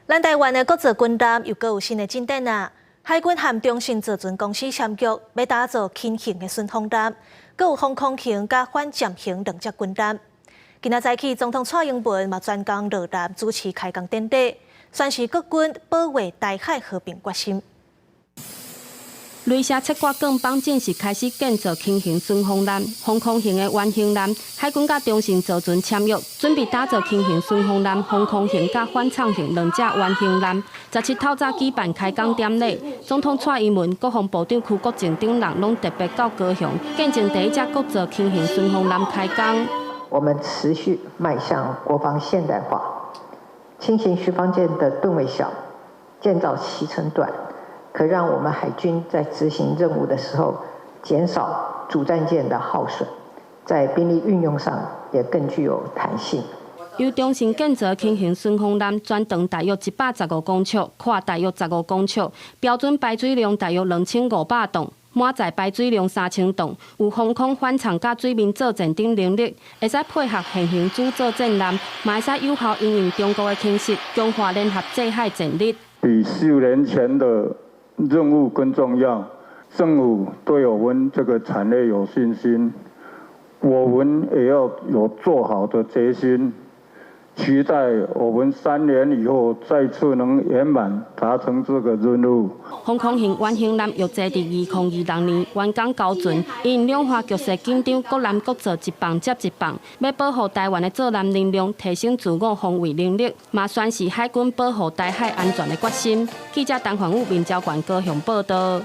咱台湾的国造军舰又搁有新的进展啊！海军和中信造船公司签约，要打造轻型的顺风舰，搁有防空型甲反潜型两只军舰。今仔早起，总统蔡英文嘛专工落南主持开工典礼，宣示国军保卫台海和平决心。 雷射切割更帮正式开始建造轻型顺风舰、防空型的原型舰。海军甲中信造船签约，准备打造轻型顺风舰、防空型甲反潜型两只原型舰。17透早举办开工典礼，总统蔡英文、国防部长邱国正等人拢特别到高雄，见证第一只国造轻型顺风舰开工。我们持续迈向国防现代化，轻型巡防舰的吨位小，建造期程短。 可让我们海军在执行任务的时候减少主战舰的耗损，在兵力运用上也更具有弹性。由中信建造轻型顺风舰，全长大约115公尺，宽大约15公尺，标准排水量大约2500吨，满载排水量3000吨，有防空反潜甲水面作战等能力，会使配合现行主作战舰，嘛会使有效应应中国的侵袭，强化联合制海战力。比10年前的 任务更重要，政府对我们这个产业有信心，我们也要有做好的决心，期待我们3年以后再次能圆满达成这个任务。防空型原型舰约坐伫2026年完工交船，因两化局势紧张，各舰各造一磅接一磅，要保护台湾的作战能量，提升自我防卫能力，嘛宣示海军保护台海安全的决心。记者陈焕武、面交管高雄报道。